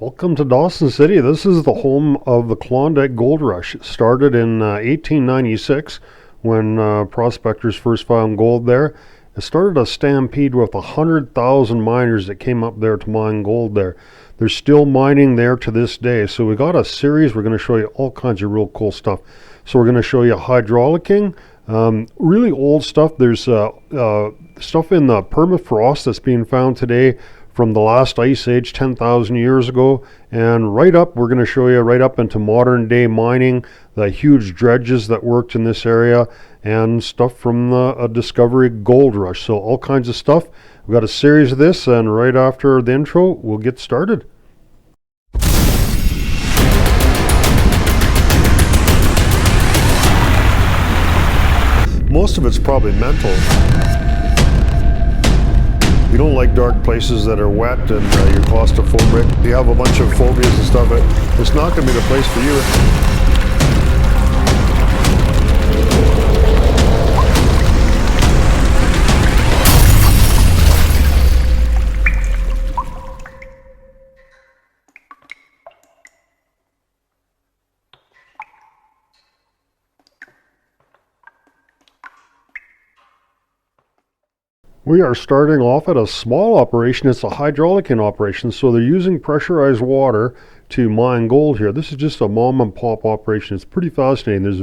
Welcome to Dawson City. This is the home of the Klondike Gold Rush. It started in 1896 when prospectors first found gold there. It started a stampede with 100,000 miners that came up there to mine gold there. They're still mining there to this day. So we got a series. We're going to show you all kinds of real cool stuff. So we're going to show you hydraulicking, really old stuff. There's stuff in the permafrost that's being found today from the last ice age 10,000 years ago, and right up we're going to show you right up into modern day mining, the huge dredges that worked in this area, and stuff from the Discovery Gold Rush. So all kinds of stuff. We've got a series of this, and right after the intro we'll get started. Most of it's probably mental. You don't like dark places that are wet and you're claustrophobic. You have a bunch of phobias and stuff. It's not going to be the place for you. We are starting off at a small operation. It's a hydraulicking operation, so they're using pressurized water to mine gold here. This is just a mom and pop operation. It's pretty fascinating. There's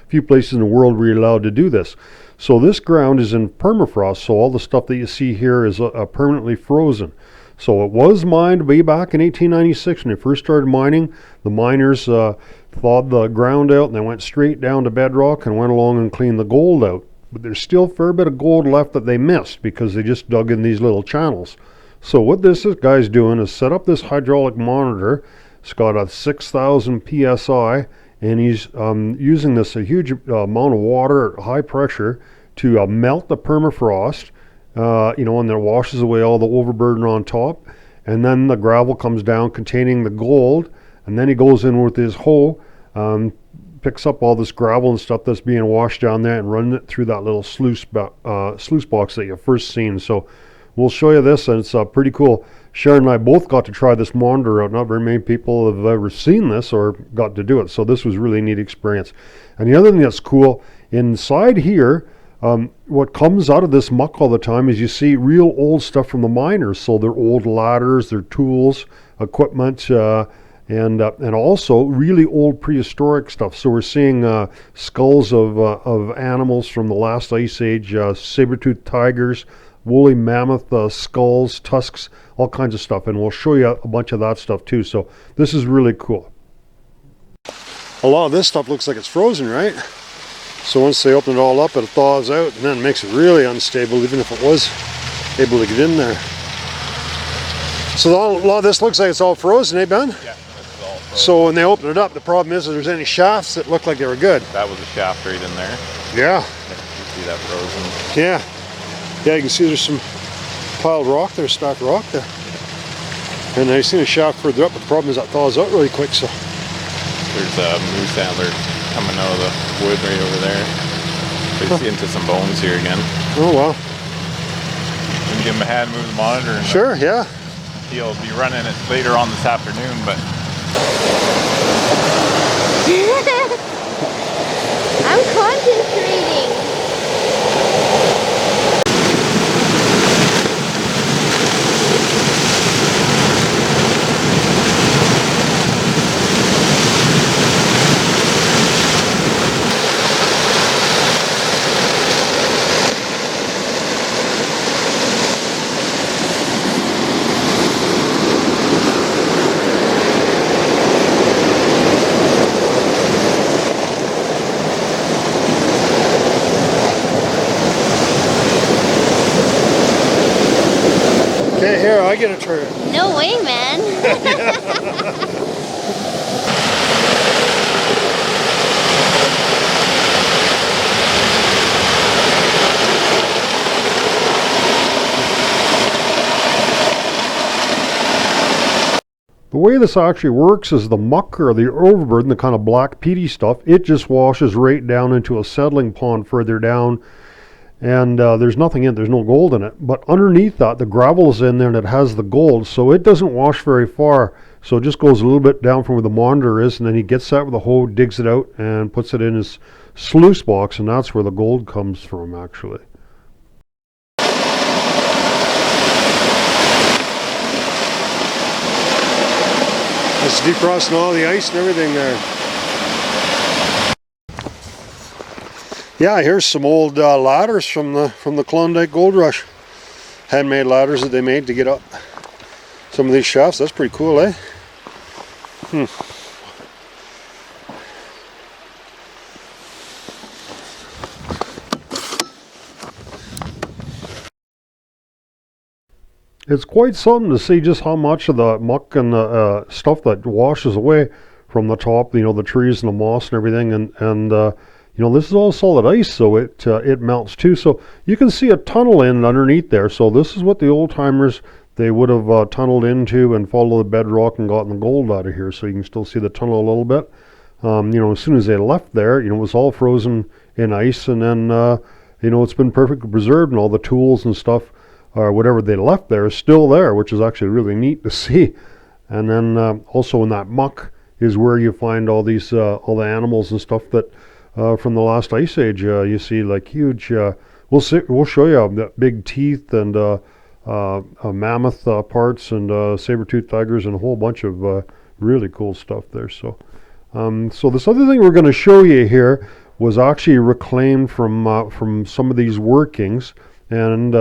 few places in the world where you're allowed to do this. So this ground is in permafrost, so all the stuff that you see here is permanently frozen. So it was mined way back in 1896 when they first started mining. The miners thawed the ground out and they went straight down to bedrock and went along and cleaned the gold out. But there's still a fair bit of gold left that they missed because they just dug in these little channels. So what this guy's doing is set up this hydraulic monitor. It's got a 6,000 psi, and he's using a huge amount of water at high pressure to melt the permafrost, and then washes away all the overburden on top. And then the gravel comes down containing the gold, and then he goes in with his hoe, picks up all this gravel and stuff that's being washed down there and run it through that little sluice box that you first seen. So we'll show you this, and it's pretty cool. Sharon and I both got to try this monitor out. Not very many people have ever seen this or got to do it, so this was really a neat experience. And the other thing that's cool, inside here, what comes out of this muck all the time is you see real old stuff from the miners. So their old ladders, their tools, equipment, and also really old prehistoric stuff. So we're seeing skulls of animals from the last ice age, saber-toothed tigers, woolly mammoth skulls, tusks, all kinds of stuff. And we'll show you a bunch of that stuff too. So this is really cool. A lot of this stuff looks like it's frozen, right? So once they open it all up, it thaws out and then it makes it really unstable, even if it was able to get in there. So a lot of this looks like it's all frozen, eh, Ben? Yeah. So when they open it up, the problem is that there's any shafts that look like they were good. That was a shaft right in there. Yeah. You see that frozen? Yeah. Yeah, you can see there's some piled rock there, stacked rock there. And I've seen a shaft further up, but the problem is that thaws out really quick. So there's a moose antler coming out of the wood right over there. So you see into some bones here again. Oh wow. Let me give him a hand, move the monitor. And sure, yeah. He'll be running it later on this afternoon, but I'm concentrating. Okay, here, I get a turn. No way, man. The way this actually works is the muck or the overburden, the kind of black peaty stuff, it just washes right down into a settling pond further down. and there's nothing in it, there's no gold in it. But underneath that, the gravel's in there and it has the gold, so it doesn't wash very far. So it just goes a little bit down from where the monitor is, and then he gets that with a hoe, digs it out, and puts it in his sluice box, and that's where the gold comes from, actually. It's defrosting all the ice and everything there. Yeah, here's some old ladders from the Klondike Gold Rush. Handmade ladders that they made to get up some of these shafts. That's pretty cool, eh? It's quite something to see just how much of the muck and the stuff that washes away from the top, you know, the trees and the moss and everything, and you know, this is all solid ice, so it melts too. So you can see a tunnel in underneath there. So this is what the old timers, they would have tunneled into and followed the bedrock and gotten the gold out of here. So you can still see the tunnel a little bit. You know, as soon as they left there, you know, it was all frozen in ice, and then you know, it's been perfectly preserved, and all the tools and stuff, or whatever they left there, is still there, which is actually really neat to see. And then also in that muck is where you find all these all the animals and stuff that from the last ice age. You see like huge. We'll show you the big teeth and mammoth parts and saber-toothed tigers and a whole bunch of really cool stuff there. So so this other thing we're going to show you here was actually reclaimed from some of these workings. And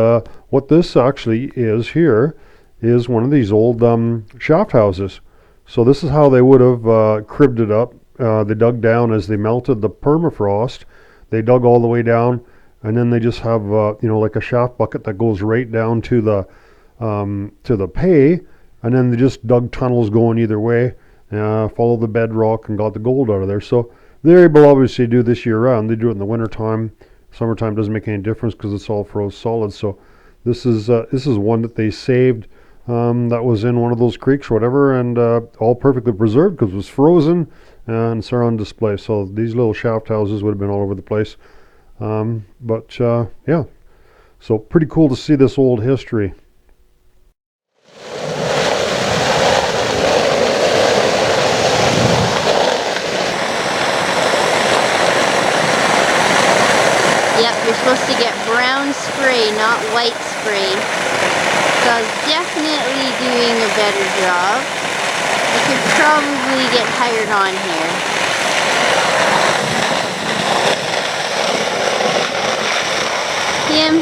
what this actually is here is one of these old shaft houses. So this is how they would have cribbed it up. They dug down as they melted the permafrost. They dug all the way down, and then they just have you know, like a shaft bucket that goes right down to the pay, and then they just dug tunnels going either way, followed the bedrock and got the gold out of there. So they're able obviously to do this year round. They do it in the wintertime. Summertime doesn't make any difference because it's all froze solid. So this is one that they saved that was in one of those creeks or whatever, and all perfectly preserved because it was frozen, and it's on display. So these little shaft houses would have been all over the place. But yeah, so pretty cool to see this old history. You're supposed to get brown spray, not white spray. So I was definitely doing a better job. I could probably get hired on here.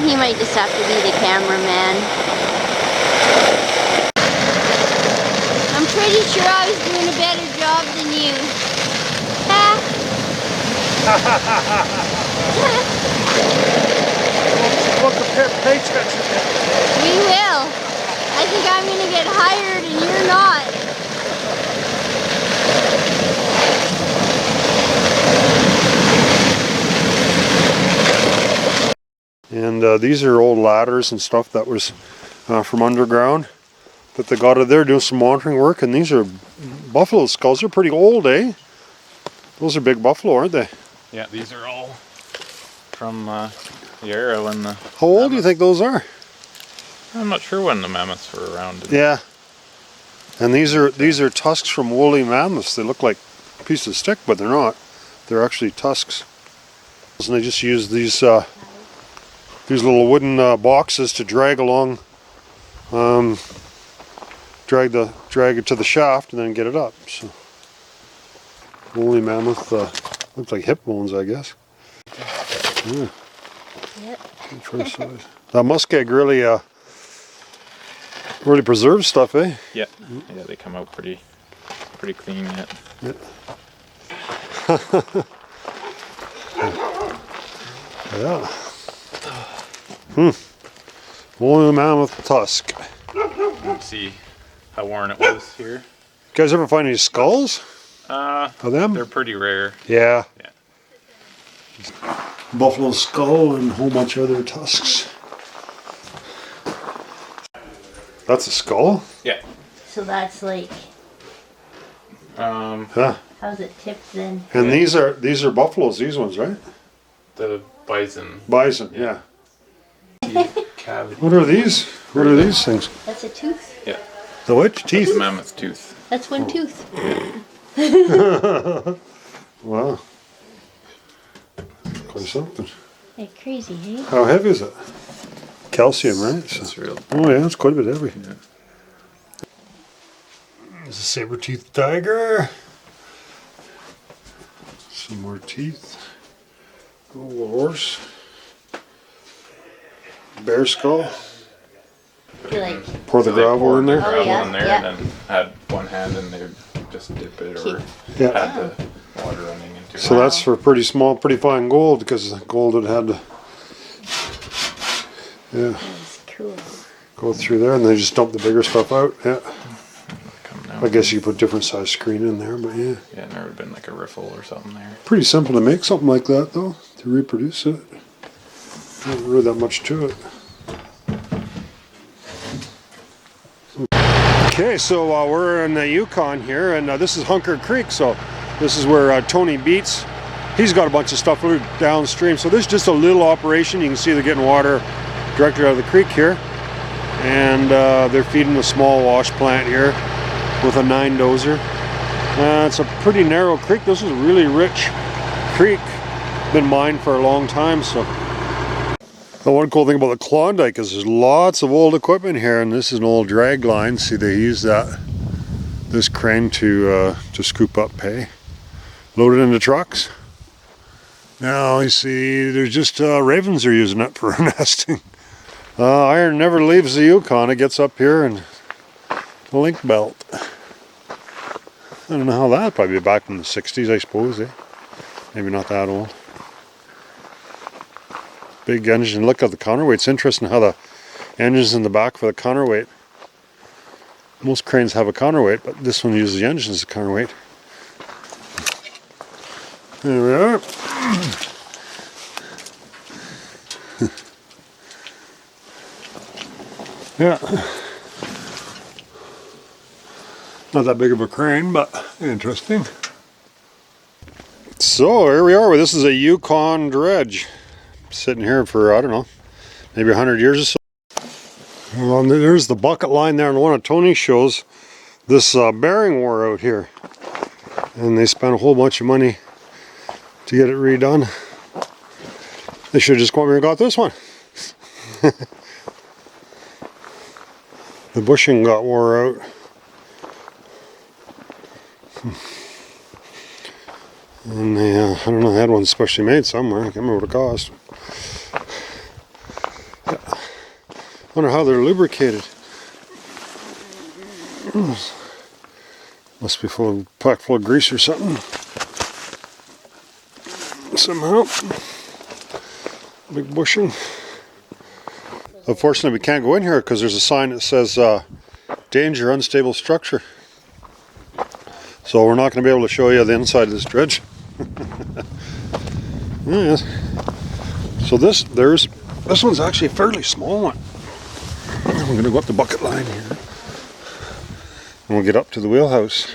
He might just have to be the cameraman. I'm pretty sure I was doing a better job than you. We'll compare paychecks again. We will. I think I'm going to get hired and you're not. And these are old ladders and stuff that was from underground that they got out of there doing some monitoring work. And these are buffalo skulls. They're pretty old, eh? Those are big buffalo, aren't they? Yeah, these are all from the era when the... How old do you think those are? I'm not sure when the mammoths were around. Yeah. And these are tusks from woolly mammoths. They look like a piece of stick, but they're not. They're actually tusks. And they just use these little wooden boxes to drag along, drag it to the shaft and then get it up. So woolly mammoth looks like hip bones, I guess. Yeah. Yep. That muskeg really really preserves stuff, eh? Yeah, yeah, they come out pretty clean yet. Yeah. Yeah. Woolly mammoth tusk. You can see how worn it was here. You guys ever find any skulls? Of them? They're pretty rare. Yeah. Yeah. Buffalo skull and a whole bunch of other tusks. That's a skull? Yeah. So that's like, Huh. how's it tipped then? And these are buffaloes, these ones, right? The bison. Bison, yeah. teeth cavity. What are these? What are these things? That's a tooth. Yeah, The what? Teeth? mammoth tooth. That's one tooth. Wow. Quite something. Hey, crazy, hey? How heavy is it? Calcium, right? That's real. Oh yeah, it's quite a bit heavy. Yeah. There's a saber-toothed tiger. Some more teeth. Old horse. Bear skull. Feel like Pour the gravel in there. Oh, Gravel yeah, in there, yeah. and then had one hand and they would just dip it or Yeah. had the water running into it. So that's for pretty small, pretty fine gold, because gold had had to that's cool. go through there, and they just dump the bigger stuff out. Yeah. Come down. I guess you put different size screen in there, but yeah. Yeah, and there would have been like a riffle or something there. Pretty simple to make something like that, though, to reproduce it. Not really that much to it. Okay, so we're in the Yukon here, and this is Hunker Creek, so this is where Tony Beats, he's got a bunch of stuff downstream. So this is just a little operation. You can see they're getting water directly out of the creek here, and they're feeding a small wash plant here with a 9-dozer. It's a pretty narrow creek. This is a really rich creek, been mined for a long time. So the one cool thing about the Klondike is there's lots of old equipment here, and this is an old drag line. See, they use this crane to scoop up hay, load it into trucks. Now you see, there's just ravens are using it for nesting. Iron never leaves the Yukon. It gets up here and the link belt. I don't know how that, probably back in the 60s, I suppose. Maybe not that old. Big engine. Look at the counterweight. It's interesting how the engine's in the back for the counterweight. Most cranes have a counterweight, but this one uses the engine as a counterweight. There we are. Yeah. Not that big of a crane, but interesting. So here we are. This is a Yukon dredge. Sitting here for, I don't know, maybe 100 years or so. Well, there's the bucket line there on one of Tony's shows. This bearing wore out here, and they spent a whole bunch of money to get it redone. They should have just come over and got this one. The bushing got wore out. And they, I don't know, they had one specially made somewhere. I can't remember what it cost. Wonder how they're lubricated. Must be packed full of grease or something. Somehow. Big bushing. Unfortunately, we can't go in here because there's a sign that says danger, unstable structure. So we're not going to be able to show you the inside of this dredge. Yes. So this one's actually a fairly small one. We're going to go up the bucket line here, and we'll get up to the wheelhouse.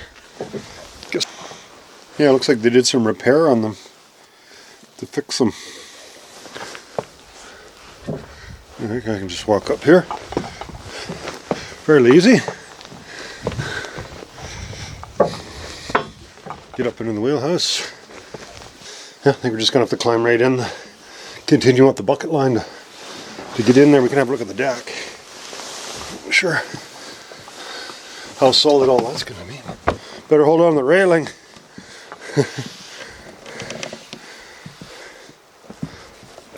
Yeah, it looks like they did some repair on them to fix them. I think I can just walk up here. Fairly easy. Get up into the wheelhouse. Yeah, I think we're just going to have to climb right in, continue up the bucket line to get in there. We can have a look at the deck. Sure. How solid all that's going to be. Better hold on to the railing.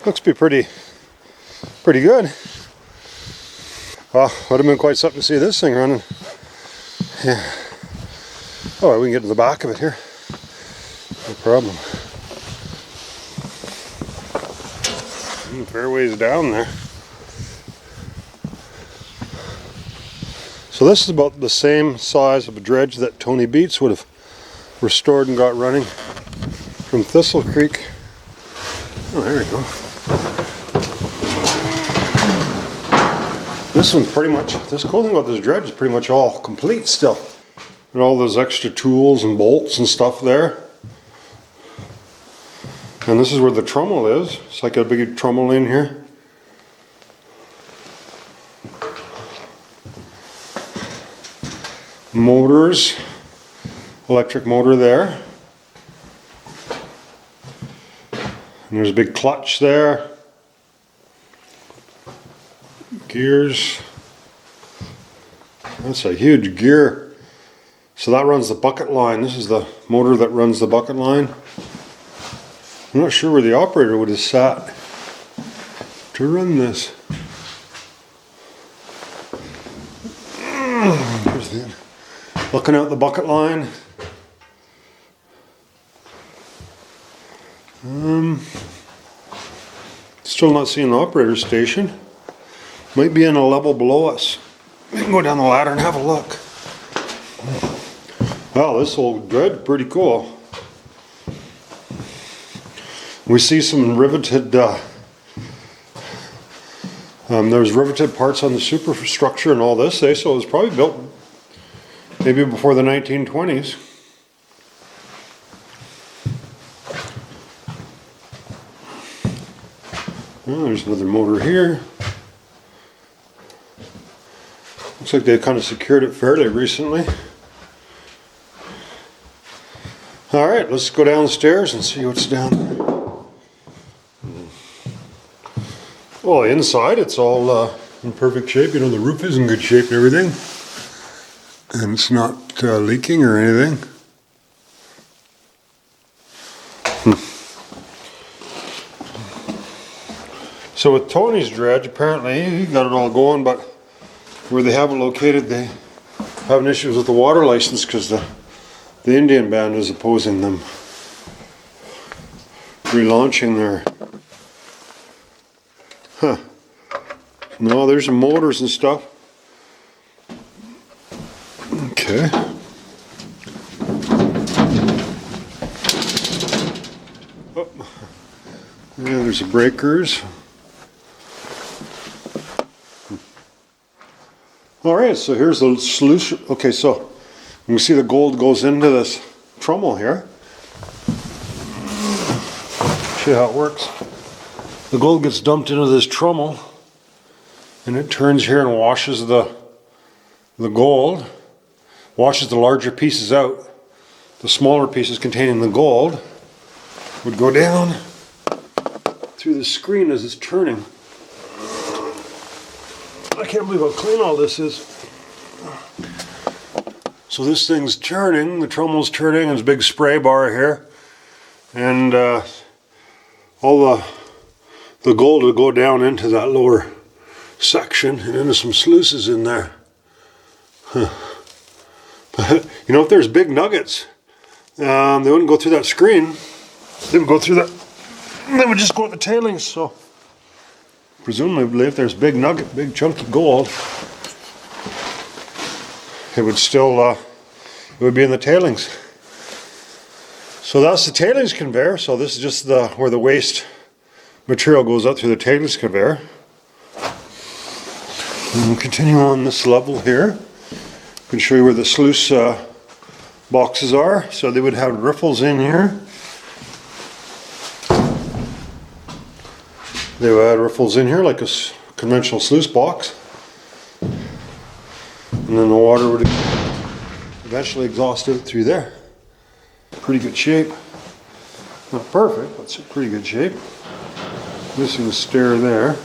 Looks to be pretty good. Well, would have been quite something to see this thing running. Yeah. Oh, we can get to the back of it here. No problem. Fair ways down there. So this is about the same size of a dredge that Tony Beats would have restored and got running from Thistle Creek. Oh, there we go. This one's pretty much, this cool thing about this dredge is pretty much all complete still. And all those extra tools and bolts and stuff there. And this is where the trommel is. It's like a big trommel in here. Motors, electric motor there. And there's a big clutch there. Gears. That's a huge gear. So that runs the bucket line. This is the motor that runs the bucket line. I'm not sure where the operator would have sat to run this. Looking out the bucket line. Still not seeing the operator station. Might be in a level below us. We can go down the ladder and have a look. Wow, this old dredge, pretty cool. We see some riveted, there's riveted parts on the superstructure and all this, so it was probably built maybe before the 1920s. Oh, there's another motor here. Looks like they kind of secured it fairly recently. Alright, let's go downstairs and see what's down there. Well, inside it's all in perfect shape. You know, the roof is in good shape and everything. And it's not leaking or anything. So with Tony's dredge, apparently he got it all going, but where they have it located, they having issues with the water license because the Indian band is opposing them relaunching their. No, there's some motors and stuff. Okay. Oh. Yeah, there's the breakers. Alright, so here's the sluice. Okay, so you can see the gold goes into this trommel here. See how it works. The gold gets dumped into this trommel and it turns here and washes the gold, washes the larger pieces out. The smaller pieces containing the gold would go down through the screen as it's turning. I can't believe how clean all this is. So this thing's turning, the trommel's turning, there's a big spray bar here. And all the gold will go down into that lower section and into some sluices in there. You know, if there's big nuggets, they wouldn't go through that screen. They would go through that, they would just go at the tailings. So presumably if there's big nugget, big chunky gold, it would still, it would be in the tailings. So that's the tailings conveyor. So this is just where the waste material goes up through the tailings conveyor. And we'll continue on this level here. I can show you where the sluice boxes are. So they would have riffles in here. They would add riffles in here like a conventional sluice box. And then the water would eventually exhaust out through there. Pretty good shape. Not perfect, but it's in pretty good shape. Missing the stair there.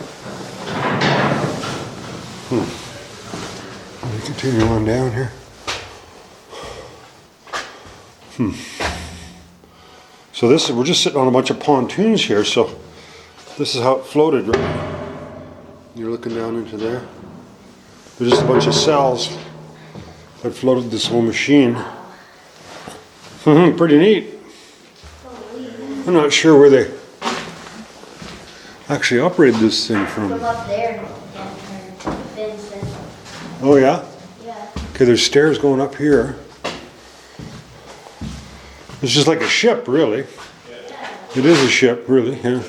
Let me continue on down here. So this is, we're just sitting on a bunch of pontoons here, so this is how it floated, right? You're looking down into there. There's just a bunch of cells that floated this whole machine. Pretty neat. I'm not sure where they actually operated this thing from. Up there. Oh yeah? Yeah. Okay, there's stairs going up here. It's just like a ship, really. It is a ship, really, yeah.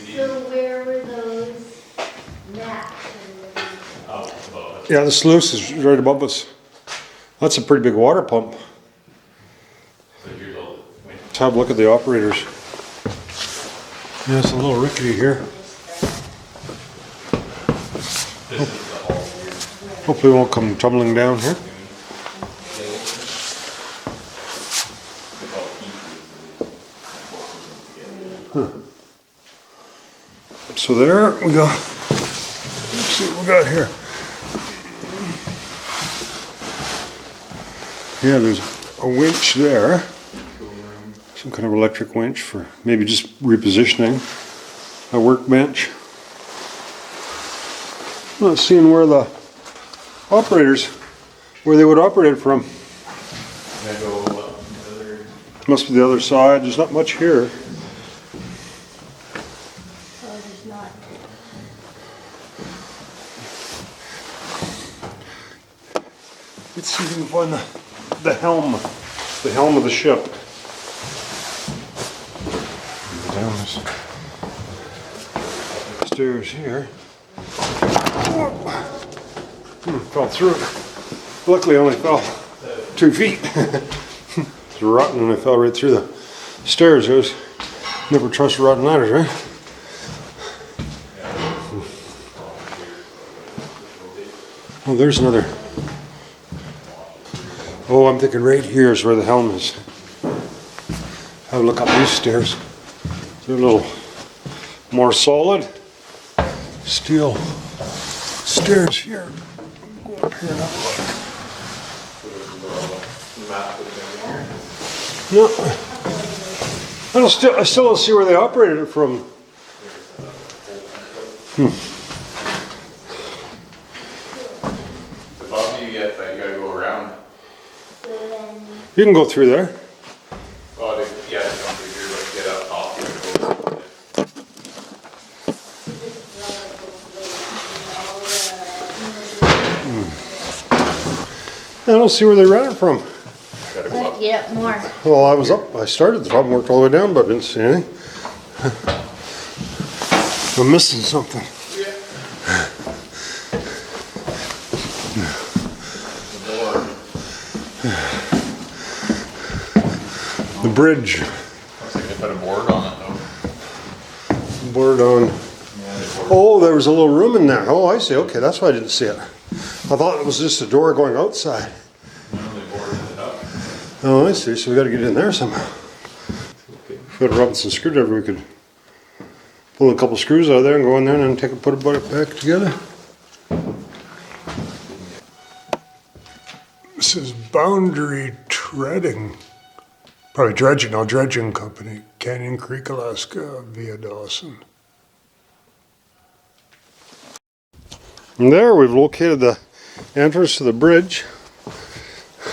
So where were those maps? Yeah, the sluice is right above us. That's a pretty big water pump. Let's have a look at the operators. Yeah, it's a little rickety here. Hopefully it won't come tumbling down here. So there we go. Let's see what we got here. Yeah, there's a winch there. Some kind of electric winch for maybe just repositioning a workbench. Not seeing where the operators, where they would operate it from. Must be the other side. There's not much here. Let's see if we can find the helm of the ship. Down this stairs here. Fell through it. Luckily I only fell 2 feet. It's rotten and I fell right through the stairs. Never trust rotten ladders, right? Oh, there's another. Oh, I'm thinking right here is where the helm is. Have a look up these stairs. They're a little more solid. Steel stairs here. Go up here and have a look. No, I still don't see where they operated it from. The bobby you get that you gotta go around. You can go through there. Oh, yeah, don't figure like get up top. I don't see where they ran it from. Gotta go up. Get up more. Well, I was up. I started the top and worked all the way down, but I didn't see anything. I'm missing something. The bridge. Looks like they put a board on it though. Board on. Oh, there was a little room in there. Oh, I see. Okay, that's why I didn't see it. I thought it was just a door going outside. They boarded it up. Oh, I see. So we got to get in there somehow. If we had a Robinson screwdriver, we could pull a couple screws out of there and go in there and then put it back together. This is Boundary Treading. Probably dredging, no, dredging company. Canyon Creek, Alaska, via Dawson. And there we've located the entrance to the bridge.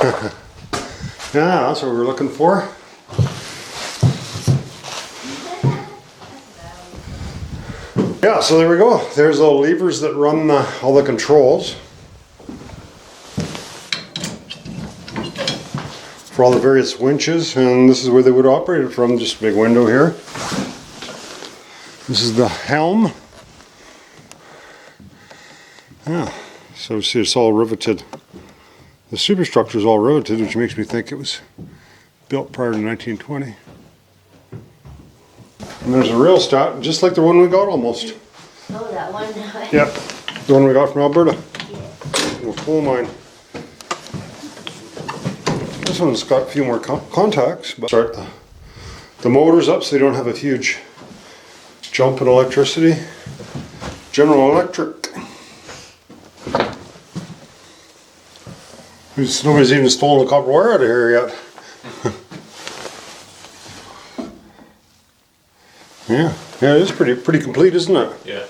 Yeah, that's what we were looking for. Yeah, so there we go. There's the levers that run all the controls for all the various winches, and this is where they would operate it from. Just a big window here. This is the helm. Yeah, so see, it's all riveted. The superstructure is all riveted, which makes me think it was built prior to 1920. And there's a rail stat, just like the one we got almost. Oh, that one. Yep, the one we got from Alberta. A coal mine. This one's got a few more contacts, but start the motors up so they don't have a huge jump in electricity. General Electric. Nobody's even stolen the copper wire out of here yet. Yeah, it is pretty complete, isn't it? Yeah.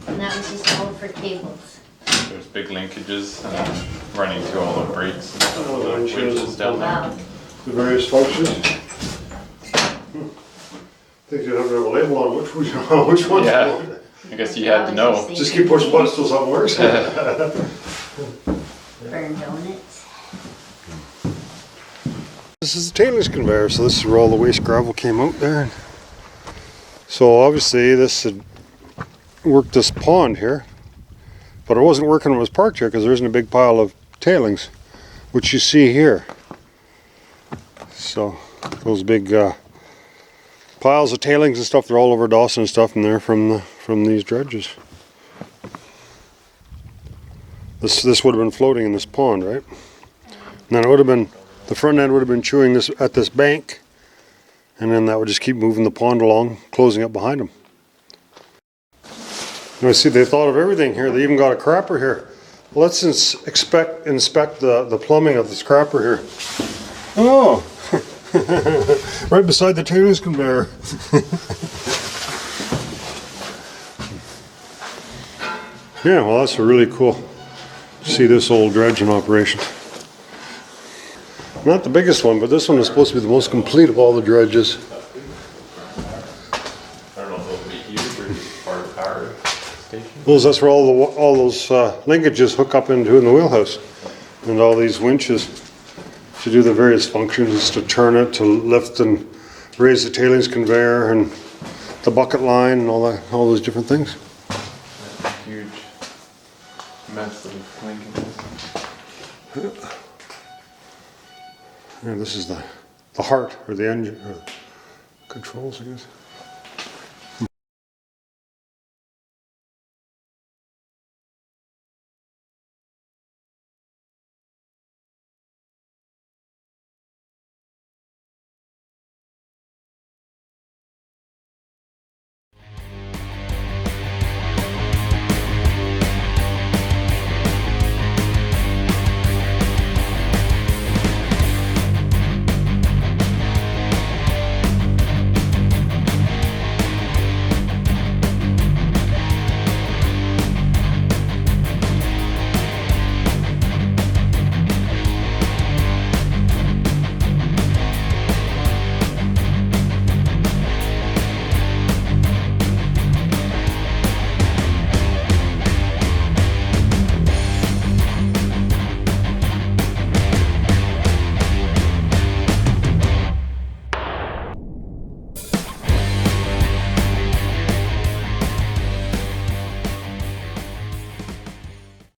And that was just all for cables. There's big linkages running to all the brakes and Oh, the winches down there. Wow. The various functions. I think you'd have to have a label on which one's Yeah. what. I guess you had to know. Just keep pushing buttons till something works. Burn donuts. This is the tailings conveyor, so this is where all the waste gravel came out there. So obviously this had worked this pond here, but it wasn't working when it was parked here because there isn't a big pile of tailings, which you see here. So those big piles of tailings and stuff. They're all over Dawson and stuff, and they're from these dredges. This would have been floating in this pond, right? And then it would have been, the front end would have been chewing this at this bank, and then that would just keep moving the pond along, closing up behind them. And I see they thought of everything here. They even got a crapper here. Let's inspect the plumbing of this crapper here. Oh, right beside the tailings conveyor. Yeah, well, that's really cool. See this old dredge in operation. Not the biggest one, but this one is supposed to be the most complete of all the dredges. I don't know if it'll be huge or just part of the power station. That's where all those linkages hook up into in the wheelhouse, and all these winches to do the various functions, to turn it, to lift and raise the tailings conveyor, and the bucket line, and all those different things. That's a huge mess of linkages. Yeah, this is the heart, or the engine, or controls, I guess.